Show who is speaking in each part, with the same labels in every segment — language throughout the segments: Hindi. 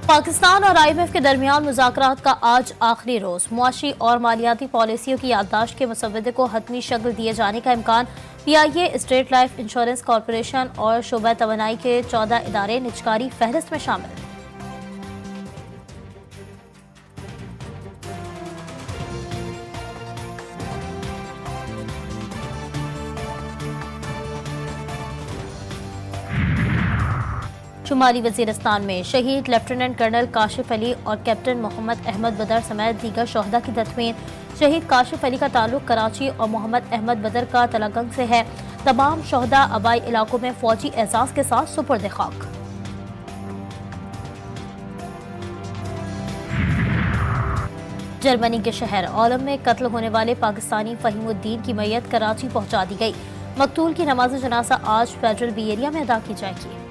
Speaker 1: पाकिस्तान और IMF के दरमियान मुज़ाकरात का आज आखिरी रोज। मुआशी और मालियाती पॉलिसियों की याददाश्त के मुसव्वदे को हतमी शक्ल दिए जाने का इम्कान। PIA, state life insurance corporation और शोबा तवानाई के 14 इदारे निजकारी फहरिस्त में शामिल। शुमाली वजीरिस्तान में शहीद लेफ्टिनेंट कर्नल काशिफ अली और कैप्टन मोहम्मद अहमद बदर समेत दीगर शोहदा की तदफीन। शहीद काशिफ अली का ताल्लुक कराची और मोहम्मद अहमद बदर का तलगंग से है। तमाम शोहदा आबाई इलाकों में फौजी एजाज के साथ सुपुर्द खाक। जर्मनी के शहर ओलम में कत्ल होने वाले पाकिस्तानी फहीमुद्दीन की मैयत कराची पहुंचा दी गई। मकतूल की नमाज जनाजा आज फेडरल बी एरिया में अदा की जाएगी।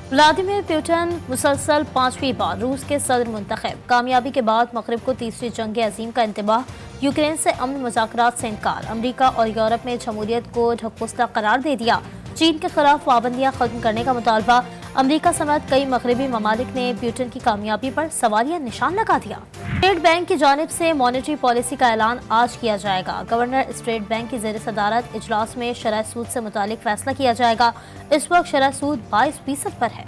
Speaker 1: व्लादिमीर पुतिन मुसलसल 5वीं बार रूस के सदर मुंतखब। कामयाबी के बाद मगरिब को तीसरी जंग अजीम का इंतबाह। यूक्रेन से अमन मुज़ाकरात से इनकार। अमरीका और यूरोप में जमहूरियत को ढकपुस्ता करार दे दिया। चीन के खिलाफ पाबंदियां खत्म करने का मुतालबा। अमरीका समेत कई मगरबी ममालिक ने पुतिन की कामयाबी पर सवालिया निशान लगा दिया। स्टेट बैंक की जानिब से मॉनेटरी पॉलिसी का ऐलान आज किया जाएगा। गवर्नर स्टेट बैंक की ज़ेर सदारत इजलास में शरह सूद से मुतालिक फैसला किया जाएगा। इस वक्त शरह सूद 22% पर है।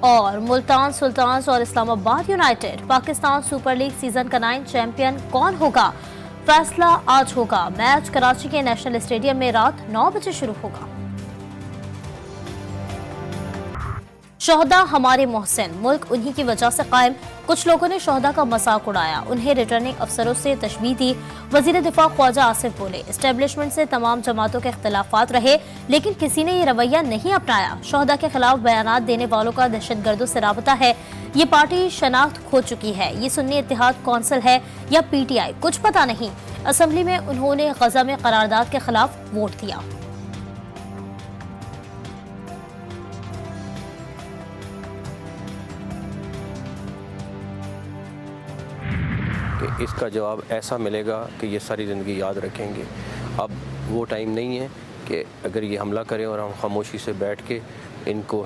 Speaker 1: और मुल्तान सुल्तान्स और Islamabad United. Pakistan super league season का 9 चैंपियन कौन होगा, फैसला आज होगा। मैच कराची के नेशनल स्टेडियम में रात 9 बजे शुरू होगा। शोहदा हमारे मोहसिन, मुल्क उन्हीं की वजह से कायम। कुछ लोगों ने शोहदा का मजाक उड़ाया, उन्हें रिटर्निंग अफसरों से तशबीह दी। वजीर दिफा ख्वाजा आसिफ बोले, एस्टेब्लिशमेंट से तमाम जमातों के इख्तलाफात रहे लेकिन किसी ने ये रवैया नहीं अपनाया। शोहदा के खिलाफ बयानात देने वालों का दहशतगर्दों से राबता है। ये पार्टी शनाख्त खो चुकी है। ये सुन्नी इत्तेहाद कौंसिल है या PTI, कुछ पता नहीं। असम्बली में उन्होंने गजा में करारदाद के खिलाफ वोट दिया।
Speaker 2: कि इसका जवाब ऐसा मिलेगा कि ये सारी ज़िंदगी याद रखेंगे। अब वो टाइम नहीं है कि अगर ये हमला करें और हम खामोशी से बैठ के इनको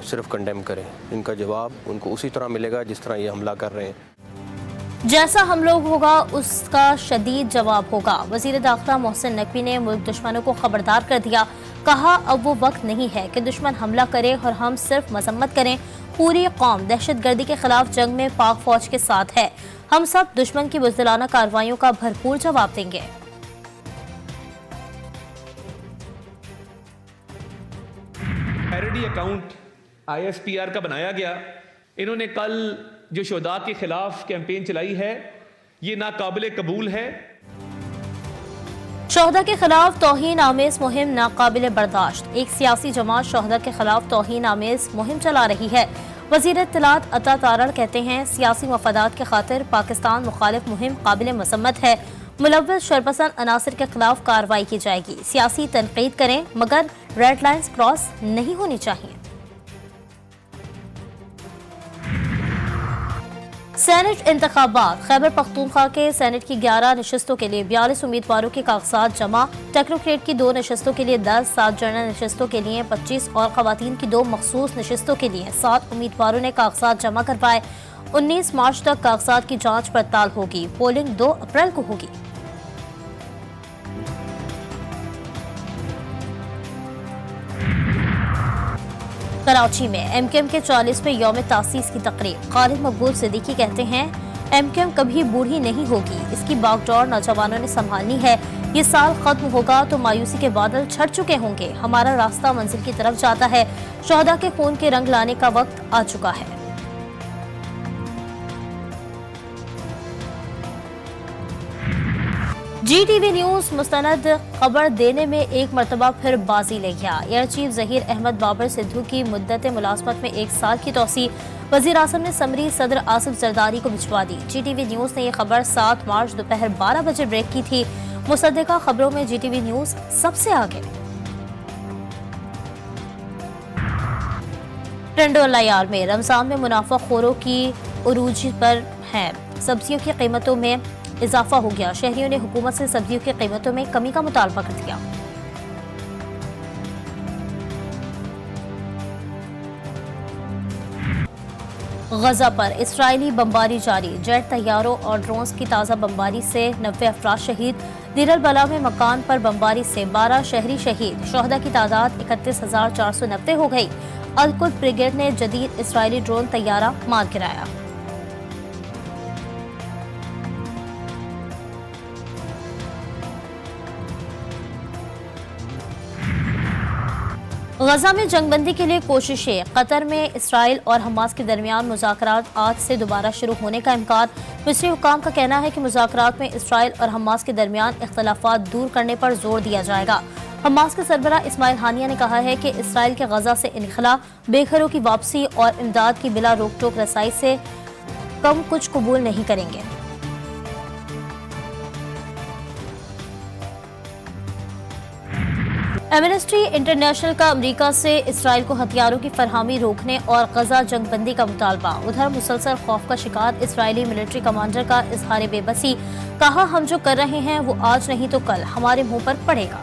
Speaker 2: सिर्फ कंडेम करें। इनका जवाब उनको उसी तरह मिलेगा जिस तरह ये हमला कर रहे हैं।
Speaker 1: जैसा हम लोग होगा उसका शदीद जवाब होगा। वजीर दाखिला मोहसिन नकवी ने मुल्क दुश्मनों को खबरदार कर दिया। कहा, अब वो वक्त नहीं है कि दुश्मन हमला करे और हम सिर्फ मजम्मत करें। पूरी कौम दहशतगर्दी के खिलाफ जंग में पाक फौज के साथ है। हम सब दुश्मन की बुज़दिलाना कार्रवाइयों का भरपूर जवाब देंगे।
Speaker 3: पैरोडी अकाउंट ISPR का बनाया गया। इन्होंने कल जो शोहदा के खिलाफ कैंपेन चलाई है, ये नाकाबिले कबूल है।
Speaker 1: शोहदा के खिलाफ तौहीन आमेज मुहिम नाकाबिले बर्दाश्त। एक सियासी जमात शोहदा के खिलाफ तौहीन आमेज मुहिम चला रही है। वज़ीर इत्तलात अता तारड़ कहते हैं, सियासी मफादात के खातिर पाकिस्तान मुखालिफ मुहिम काबिल मसम्मत है। मुलव्वस शरपसंद अनासर के खिलाफ कार्रवाई की जाएगी। सियासी तनकीद करें मगर रेड लाइन्स क्रॉस नहीं होनी चाहिए। सेनेट इंतखाबात। खैबर पख्तूनख्वा के सेनेट की 11 नशस्तों के लिए 42 उम्मीदवारों के कागजात जमा। टेक्नोक्रेट की 2 नशस्तों के लिए 10, 7 जनरल नशस्तों के लिए 25 और खवातीन की 2 मखसूस नशस्तों के लिए 7 उम्मीदवारों ने कागजात जमा करवाए। 19 मार्च तक कागजात की जांच पड़ताल होगी। पोलिंग 2 अप्रैल को होगी। कराची में MQM के 40वें यौम तासीस की तकरीब। खालिद मकबूल सिद्दीकी कहते हैं, MQM कभी बूढ़ी नहीं होगी, इसकी बागडोर नौजवानों ने संभालनी है। ये साल खत्म होगा तो मायूसी के बादल छट चुके होंगे। हमारा रास्ता मंजिल की तरफ जाता है। शोहदा के खून के रंग लाने का वक्त आ चुका है। GTV न्यूज मुस्तनद खबर देने में एक मरतबा फिर बाजी ले गया। एयर चीफ ज़हीर अहमद बाबर सिद्धू की मुद्दत मुलाजमत में 1 साल की तौसी। वज़ीर आज़म ने समरी सदर आसिफ जरदारी को भिजवा दी। GTV न्यूज ने यह खबर 7 मार्च दोपहर 12 बजे ब्रेक की थी। मुसद्दिका खबरों में GTV न्यूज सबसे आगे। टंडोलायार में रमजान में मुनाफाखोरों की उरूज पर है। सब्जियों की कीमतों में इजाफा हो गया। शहरियों ने हुकूमत से सब्जियों की कीमतों में कमी का मुतालबा कर दिया। गजा पर इसराइली बमबारी जारी। जेट तैयारों और ड्रोन्स की ताज़ा बमबारी से 90 अफराद शहीद। दीर अल बला में मकान पर बमबारी से 12 शहरी शहीद। शोहदा की तादाद 31,490 हो गई। अल-कुद ब्रिगेड ने जदीद इसराइली ड्रोन तैयारा मार गिराया। गजा में जंगबंदी के लिए कोशिशें। कतर में इसराइल और हमास के दरमियान मुज़ाकरात आज से दोबारा शुरू होने का इम्कान। मिस्री हुकाम का कहना है कि मुज़ाकरात में इसराइल और हमास के दरमियान इख्तलाफात दूर करने पर जोर दिया जाएगा। हमास के सरबराह इस्माइल हानिया ने कहा है कि इसराइल के गजा से इनखला, बेघरों की वापसी और इमदाद की बिला रोक टोक रसाई से कम कुछ कबूल नहीं करेंगे। एमनेस्टी इंटरनेशनल का अमेरिका से इसराइल को हथियारों की फरहमी रोकने और गजा जंगबंदी का मुतालबा। उधर मुसलसल खौफ का शिकार इसराइली मिलिट्री कमांडर का इजहार बेबसी। कहा, हम जो कर रहे हैं वो आज नहीं तो कल हमारे मुंह पर पड़ेगा।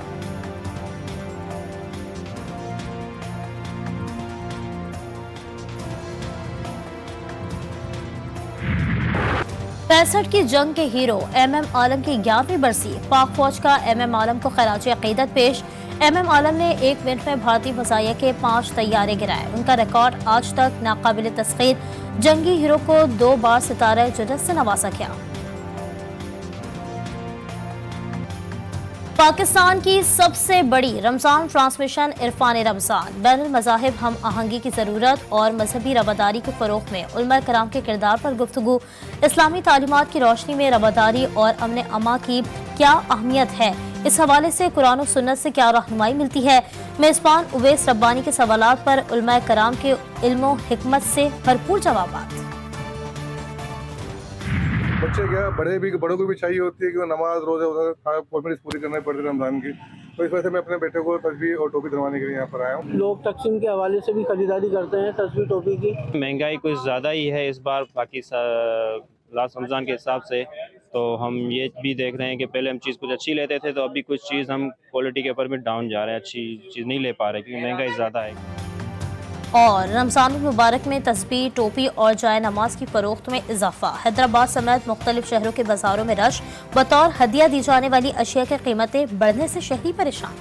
Speaker 1: पैंसठ की जंग के हीरो MM आलम की 11वीं बरसी। पाक फौज का MM आलम को खराज अकीदत पेश। MM आलम ने 1 मिनट में भारतीय फ़ज़ाइया के 5 तैयारे गिराए। उनका रिकॉर्ड आज तक नाकाबिल तस्खीर। जंगी हीरो को 2 बार सितारा जुदत से नवाजा गया। पाकिस्तान की सबसे बड़ी रमज़ान ट्रांसमिशन इरफान रमज़ान। बैनुल मज़ाहिब हम आहंगी की ज़रूरत और मजहबी रबादारी के फ़रोग़ में उलमा कराम के किरदार पर गुफ्तगू। इस्लामी तालीमात की रोशनी में रबादारी और अमन अमा की क्या अहमियत है, इस हवाले से कुरान और सुन्नत से क्या रहनुमाई मिलती है। मेज़बान उवैस रब्बानी के सवालात पर उलमा कराम के इल्म व हिकमत से भरपूर जवाबात।
Speaker 4: बच्चे क्या बड़ों को भी चाहिए होती है कि वो नमाज रोज़े फॉर्मेलिटीज पूरी करनी पड़ती है रमज़ान की। तो इस वजह से मैं अपने बेटे को तस्बीह और टोपी दिलवाने के लिए यहाँ पर आया हूँ।
Speaker 5: लोग तकसीम के हवाले से भी खरीदारी करते हैं तस्बीह टोपी की।
Speaker 6: महंगाई कुछ ज़्यादा ही है इस बार बाकी लास्ट रमज़ान के हिसाब से। तो हम ये भी देख रहे हैं कि पहले हम चीज़ कुछ अच्छी लेते थे, तो अभी कुछ चीज़ हम क्वालिटी के ऊपर भी डाउन जा रहे हैं, अच्छी चीज़ नहीं ले पा रहे क्योंकि महंगाई ज़्यादा है।
Speaker 1: और रमज़ान मुबारक में तस्बीह, टोपी और जाए नमाज की फरोख्त में इजाफा। हैदराबाद समेत मुख्तलिफ शहरों के बाजारों में रश। बतौर हदिया दी जाने वाली अशिया की कीमतें बढ़ने से शहरी परेशान।